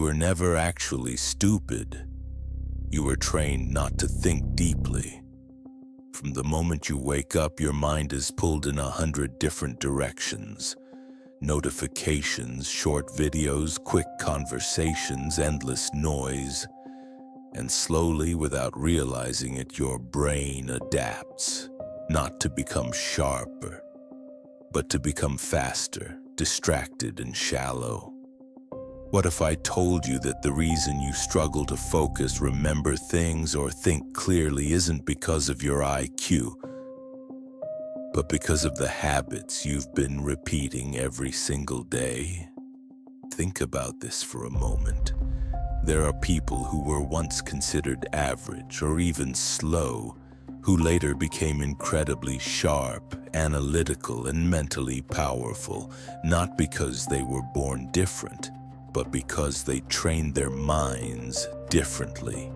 were never actually stupid. You were trained not to think deeply. From the moment you wake up, your mind is pulled in 100 different directions. Notifications, short videos, quick conversations, endless noise. And slowly, without realizing it, your brain adapts, not to become sharper, but to become faster, distracted, and shallow. What if I told you that the reason you struggle to focus, remember things, or think clearly isn't because of your IQ, but because of the habits you've been repeating every single day? Think about this for a moment. There are people who were once considered average or even slow, who later became incredibly sharp, analytical, and mentally powerful, not because they were born different, but because they trained their minds differently.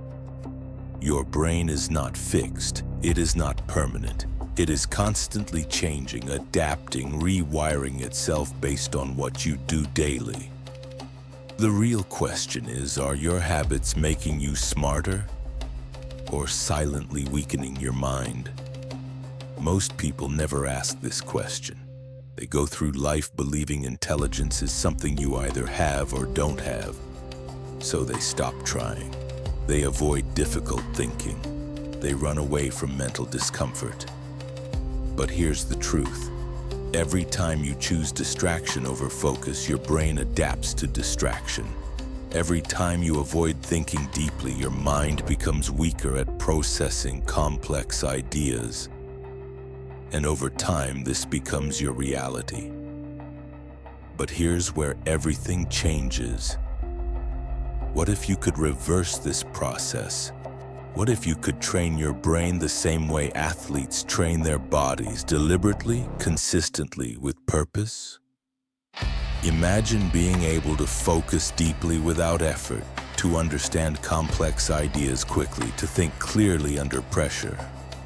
Your brain is not fixed, it is not permanent. It is constantly changing, adapting, rewiring itself based on what you do daily. The real question is, are your habits making you smarter or silently weakening your mind? Most people never ask this question. They go through life believing intelligence is something you either have or don't have. So they stop trying. They avoid difficult thinking. They run away from mental discomfort. But here's the truth. Every time you choose distraction over focus, your brain adapts to distraction. Every time you avoid thinking deeply, your mind becomes weaker at processing complex ideas. And over time, this becomes your reality. But here's where everything changes. What if you could reverse this process? What if you could train your brain the same way athletes train their bodies, deliberately, consistently, with purpose? Imagine being able to focus deeply without effort, to understand complex ideas quickly, to think clearly under pressure,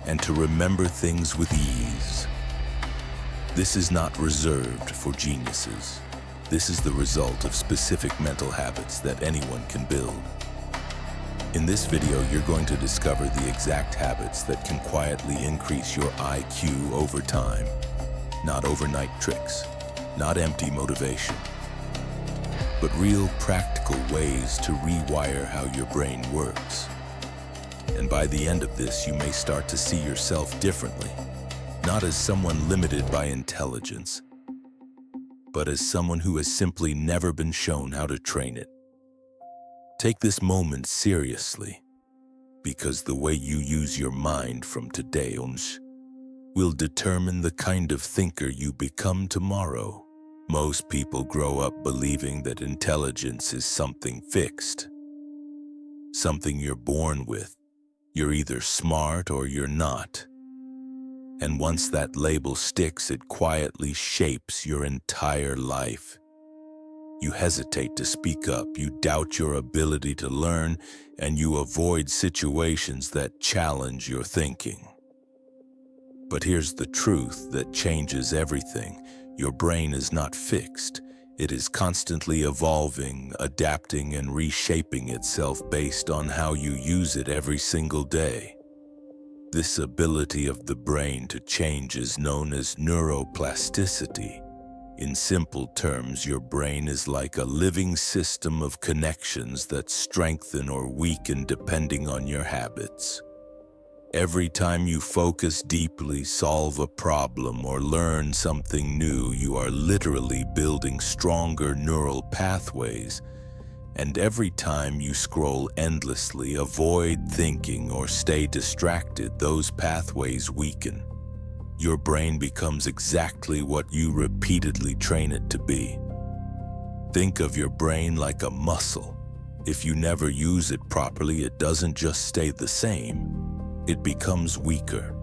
and to remember things with ease. This is not reserved for geniuses. This is the result of specific mental habits that anyone can build. In this video, you're going to discover the exact habits that can quietly increase your IQ over time. Not overnight tricks, not empty motivation, but real practical ways to rewire how your brain works. And by the end of this, you may start to see yourself differently, not as someone limited by intelligence, but as someone who has simply never been shown how to train it. Take this moment seriously, because the way you use your mind from today on will determine the kind of thinker you become tomorrow. Most people grow up believing that intelligence is something fixed, something you're born with. You're either smart or you're not. And once that label sticks, it quietly shapes your entire life. You hesitate to speak up, you doubt your ability to learn, and you avoid situations that challenge your thinking. But here's the truth that changes everything. Your brain is not fixed. It is constantly evolving, adapting, and reshaping itself based on how you use it every single day. This ability of the brain to change is known as neuroplasticity. In simple terms, your brain is like a living system of connections that strengthen or weaken depending on your habits. Every time you focus deeply, solve a problem, or learn something new, you are literally building stronger neural pathways. And every time you scroll endlessly, avoid thinking, or stay distracted, those pathways weaken. Your brain becomes exactly what you repeatedly train it to be. Think of your brain like a muscle. If you never use it properly, it doesn't just stay the same. It becomes weaker.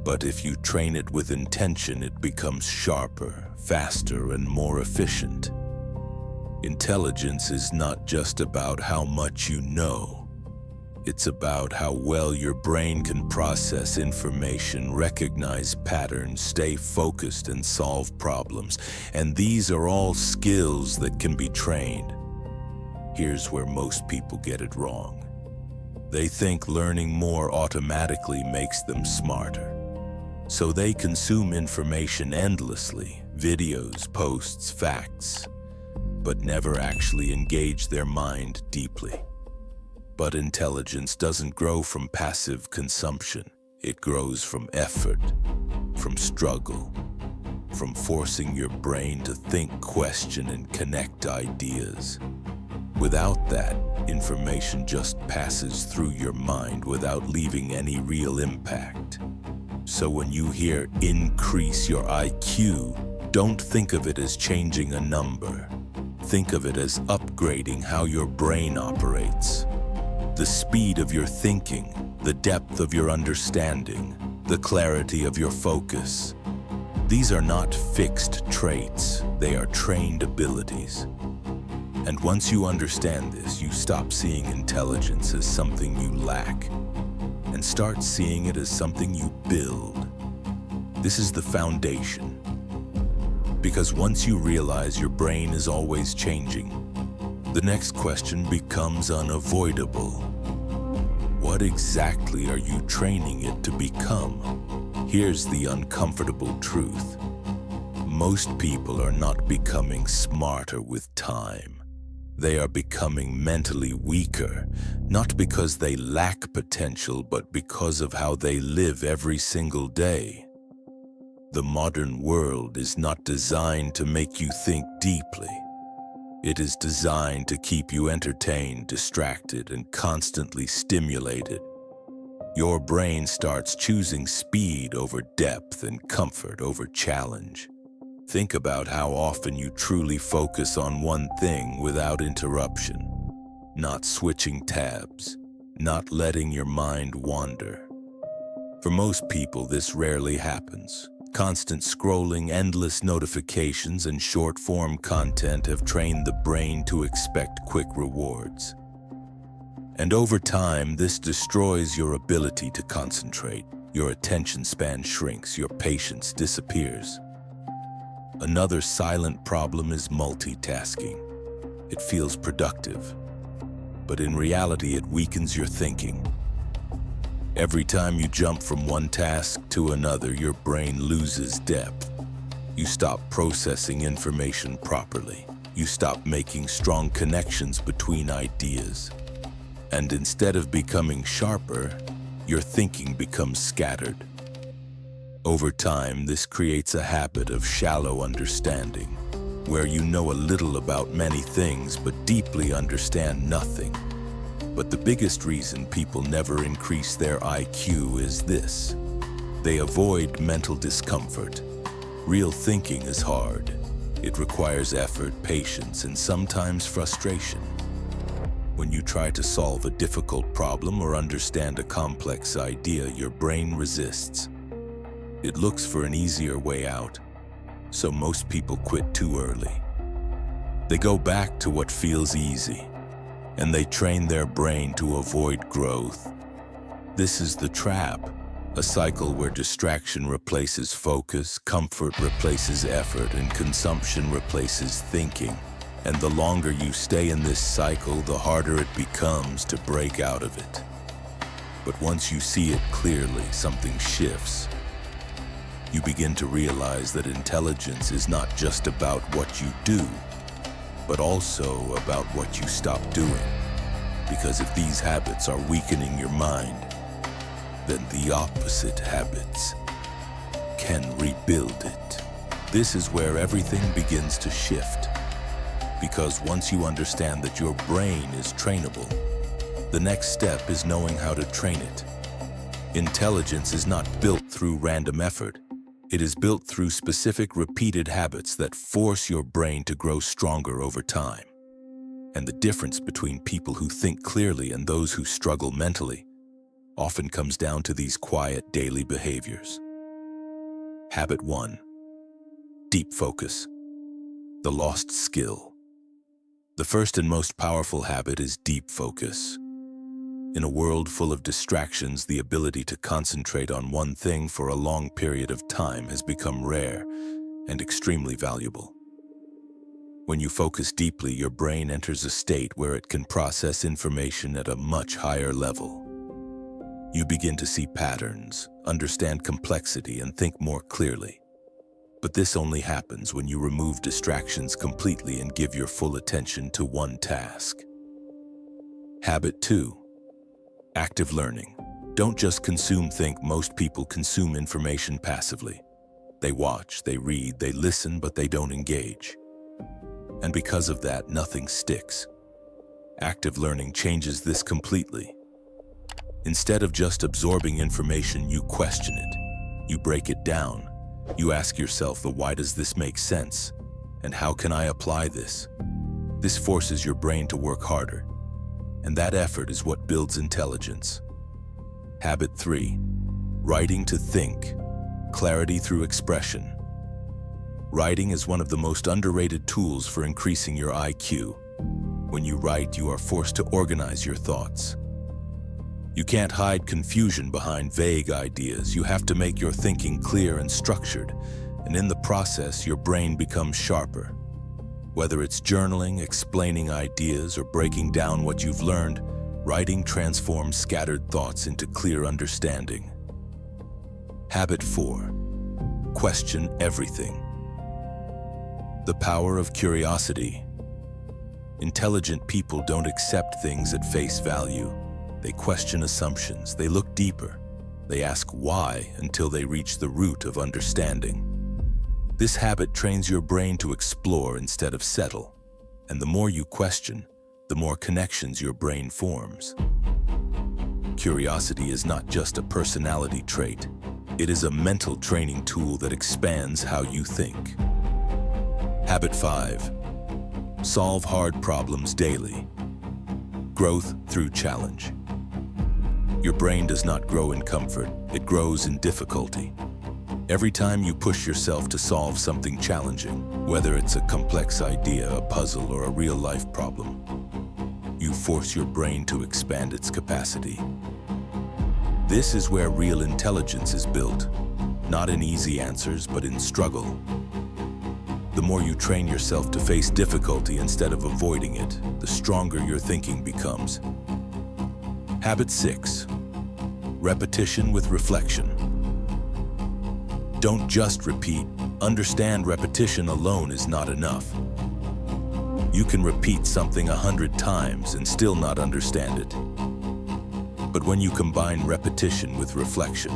But if you train it with intention, it becomes sharper, faster, and more efficient. Intelligence is not just about how much you know. It's about how well your brain can process information, recognize patterns, stay focused, and solve problems. And these are all skills that can be trained. Here's where most people get it wrong. They think learning more automatically makes them smarter. So they consume information endlessly, videos, posts, facts, but never actually engage their mind deeply. But intelligence doesn't grow from passive consumption. It grows from effort, from struggle, from forcing your brain to think, question, and connect ideas. Without that, information just passes through your mind without leaving any real impact. So when you hear increase your IQ, don't think of it as changing a number. Think of it as upgrading how your brain operates. The speed of your thinking, the depth of your understanding, the clarity of your focus. These are not fixed traits, they are trained abilities. And once you understand this, you stop seeing intelligence as something you lack and start seeing it as something you build. This is the foundation. Because once you realize your brain is always changing, the next question becomes unavoidable. What exactly are you training it to become? Here's the uncomfortable truth. Most people are not becoming smarter with time. They are becoming mentally weaker, not because they lack potential, but because of how they live every single day. The modern world is not designed to make you think deeply. It is designed to keep you entertained, distracted, and constantly stimulated. Your brain starts choosing speed over depth and comfort over challenge. Think about how often you truly focus on one thing without interruption, not switching tabs, not letting your mind wander. For most people, this rarely happens. Constant scrolling, endless notifications, and short-form content have trained the brain to expect quick rewards. And over time, this destroys your ability to concentrate. Your attention span shrinks, your patience disappears. Another silent problem is multitasking. It feels productive, but in reality, it weakens your thinking. Every time you jump from one task to another, your brain loses depth. You stop processing information properly. You stop making strong connections between ideas. And instead of becoming sharper, your thinking becomes scattered. Over time, this creates a habit of shallow understanding, where you know a little about many things but deeply understand nothing. But the biggest reason people never increase their IQ is this: they avoid mental discomfort. Real thinking is hard. It requires effort, patience, and sometimes frustration. When you try to solve a difficult problem or understand a complex idea, your brain resists. It looks for an easier way out, so most people quit too early. They go back to what feels easy, and they train their brain to avoid growth. This is the trap, a cycle where distraction replaces focus, comfort replaces effort, and consumption replaces thinking. And the longer you stay in this cycle, the harder it becomes to break out of it. But once you see it clearly, something shifts. You begin to realize that intelligence is not just about what you do, but also about what you stop doing. Because if these habits are weakening your mind, then the opposite habits can rebuild it. This is where everything begins to shift. Because once you understand that your brain is trainable, the next step is knowing how to train it. Intelligence is not built through random effort. It is built through specific repeated habits that force your brain to grow stronger over time. And the difference between people who think clearly and those who struggle mentally often comes down to these quiet daily behaviors. Habit 1. Deep focus. The lost skill. The first and most powerful habit is deep focus. In a world full of distractions, the ability to concentrate on one thing for a long period of time has become rare and extremely valuable. When you focus deeply, your brain enters a state where it can process information at a much higher level. You begin to see patterns, understand complexity, and think more clearly. But this only happens when you remove distractions completely and give your full attention to one task. Habit 2. Active learning. Don't just consume. Think. Most people consume information passively. They watch, they read, they listen, but they don't engage. And because of that, nothing sticks. Active learning changes this completely. Instead of just absorbing information, you question it. You break it down. You ask yourself, why does this make sense? And how can I apply this? This forces your brain to work harder. And that effort is what builds intelligence. Habit 3. Writing to think. Clarity through expression. Writing is one of the most underrated tools for increasing your IQ. When you write, you are forced to organize your thoughts. You can't hide confusion behind vague ideas. You have to make your thinking clear and structured, and in the process, your brain becomes sharper. Whether it's journaling, explaining ideas, or breaking down what you've learned, writing transforms scattered thoughts into clear understanding. Habit 4. Question everything. The power of curiosity. Intelligent people don't accept things at face value. They question assumptions. They look deeper. They ask why until they reach the root of understanding. This habit trains your brain to explore instead of settle. And the more you question, the more connections your brain forms. Curiosity is not just a personality trait. It is a mental training tool that expands how you think. Habit 5. Solve hard problems daily. Growth through challenge. Your brain does not grow in comfort, it grows in difficulty. Every time you push yourself to solve something challenging, whether it's a complex idea, a puzzle, or a real-life problem, you force your brain to expand its capacity. This is where real intelligence is built, not in easy answers, but in struggle. The more you train yourself to face difficulty instead of avoiding it, the stronger your thinking becomes. Habit 6. Repetition with reflection. Don't just repeat. Understand repetition alone is not enough. You can repeat something 100 times and still not understand it. But when you combine repetition with reflection,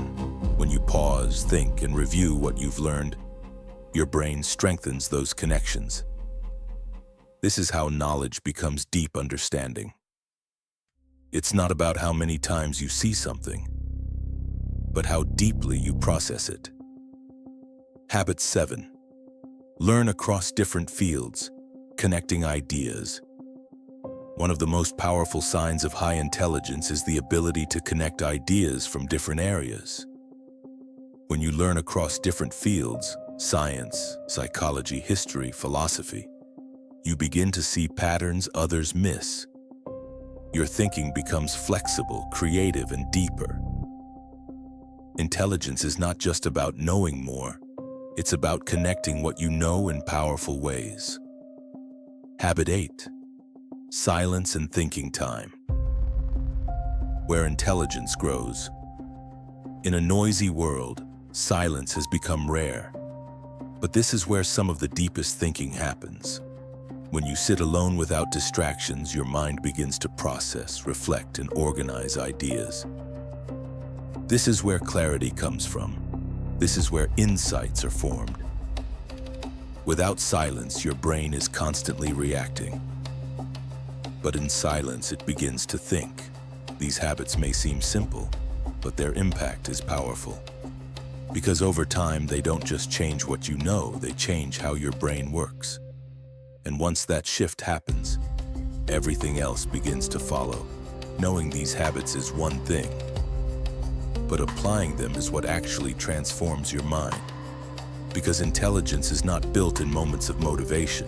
when you pause, think, and review what you've learned, your brain strengthens those connections. This is how knowledge becomes deep understanding. It's not about how many times you see something, but how deeply you process it. Habit 7. Learn across different fields, connecting ideas. One of the most powerful signs of high intelligence is the ability to connect ideas from different areas. When you learn across different fields, science, psychology, history, philosophy, you begin to see patterns others miss. Your thinking becomes flexible, creative, and deeper. Intelligence is not just about knowing more, it's about connecting what you know in powerful ways. Habit 8. Silence and thinking time. Where intelligence grows. In a noisy world, silence has become rare. But this is where some of the deepest thinking happens. When you sit alone without distractions, your mind begins to process, reflect, and organize ideas. This is where clarity comes from. This is where insights are formed. Without silence, your brain is constantly reacting. But in silence, it begins to think. These habits may seem simple, but their impact is powerful. Because over time, they don't just change what you know, they change how your brain works. And once that shift happens, everything else begins to follow. Knowing these habits is one thing, but applying them is what actually transforms your mind. Because intelligence is not built in moments of motivation.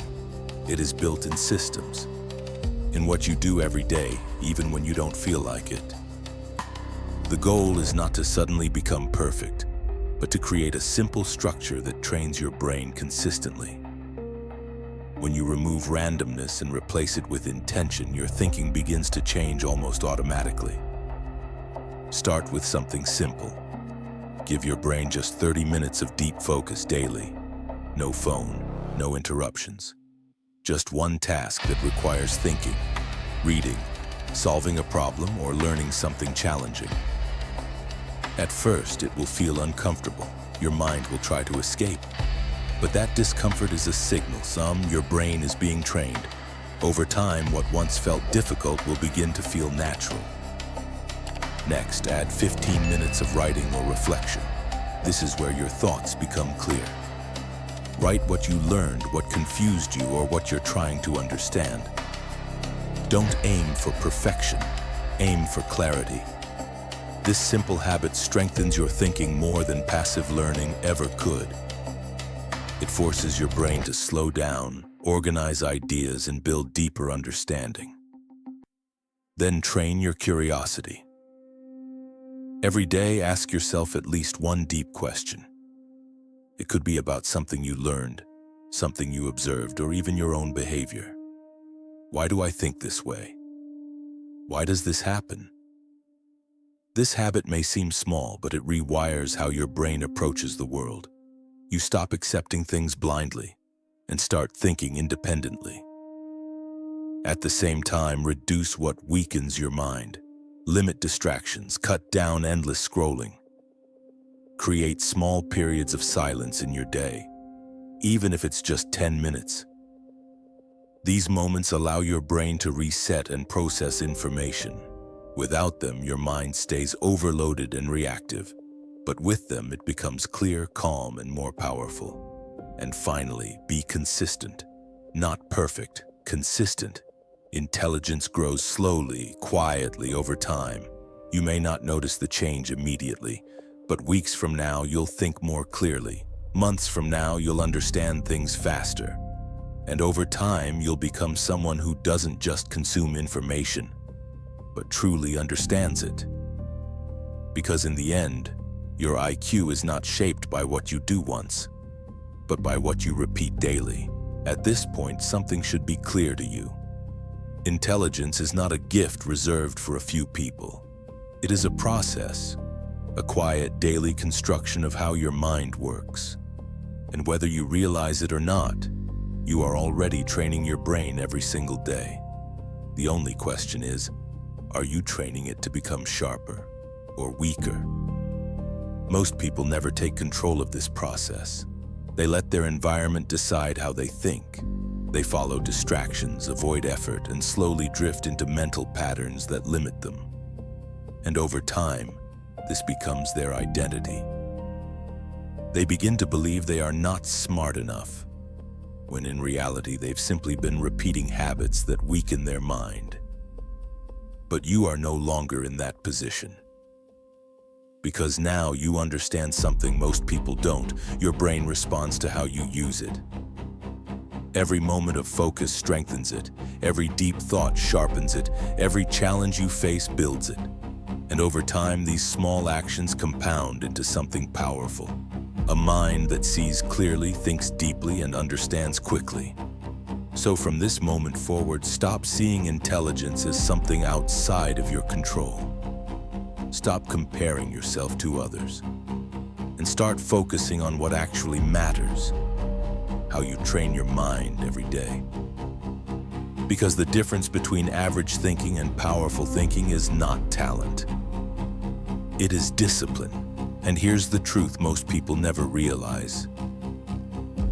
It is built in systems, in what you do every day, even when you don't feel like it. The goal is not to suddenly become perfect, but to create a simple structure that trains your brain consistently. When you remove randomness and replace it with intention, your thinking begins to change almost automatically. Start with something simple. Give your brain just 30 minutes of deep focus daily. No phone, no interruptions. Just one task that requires thinking, reading, solving a problem, or learning something challenging. At first, it will feel uncomfortable. Your mind will try to escape. But that discomfort is a signal. Your brain is being trained. Over time, what once felt difficult will begin to feel natural. Next, add 15 minutes of writing or reflection. This is where your thoughts become clear. Write what you learned, what confused you, or what you're trying to understand. Don't aim for perfection. Aim for clarity. This simple habit strengthens your thinking more than passive learning ever could. It forces your brain to slow down, organize ideas, and build deeper understanding. Then train your curiosity. Every day, ask yourself at least one deep question. It could be about something you learned, something you observed, or even your own behavior. Why do I think this way? Why does this happen? This habit may seem small, but it rewires how your brain approaches the world. You stop accepting things blindly and start thinking independently. At the same time, reduce what weakens your mind. Limit distractions, cut down endless scrolling. Create small periods of silence in your day, even if it's just 10 minutes. These moments allow your brain to reset and process information. Without them, your mind stays overloaded and reactive, but with them, it becomes clear, calm, and more powerful. And finally, be consistent. Not perfect, consistent. Intelligence grows slowly, quietly over time. You may not notice the change immediately, but weeks from now, you'll think more clearly. Months from now, you'll understand things faster. And over time, you'll become someone who doesn't just consume information, but truly understands it. Because in the end, your IQ is not shaped by what you do once, but by what you repeat daily. At this point, something should be clear to you. Intelligence is not a gift reserved for a few people. It is a process, a quiet daily construction of how your mind works. And whether you realize it or not, you are already training your brain every single day. The only question is, are you training it to become sharper or weaker? Most people never take control of this process. They let their environment decide how they think. They follow distractions, avoid effort, and slowly drift into mental patterns that limit them. And over time, this becomes their identity. They begin to believe they are not smart enough, when in reality they've simply been repeating habits that weaken their mind. But you are no longer in that position. Because now you understand something most people don't. Your brain responds to how you use it. Every moment of focus strengthens it. Every deep thought sharpens it. Every challenge you face builds it. And over time, these small actions compound into something powerful. A mind that sees clearly, thinks deeply, and understands quickly. So from this moment forward, stop seeing intelligence as something outside of your control. Stop comparing yourself to others. And start focusing on what actually matters. How you train your mind every day. Because the difference between average thinking and powerful thinking is not talent. It is discipline. And here's the truth most people never realize.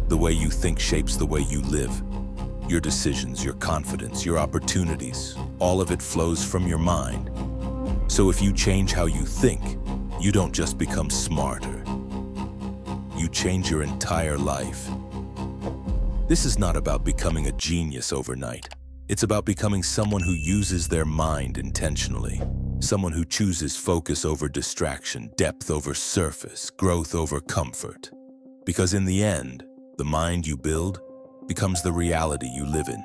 The way you think shapes the way you live. Your decisions, your confidence, your opportunities, all of it flows from your mind. So if you change how you think, you don't just become smarter. You change your entire life. This is not about becoming a genius overnight. It's about becoming someone who uses their mind intentionally. Someone who chooses focus over distraction, depth over surface, growth over comfort. Because in the end, the mind you build becomes the reality you live in.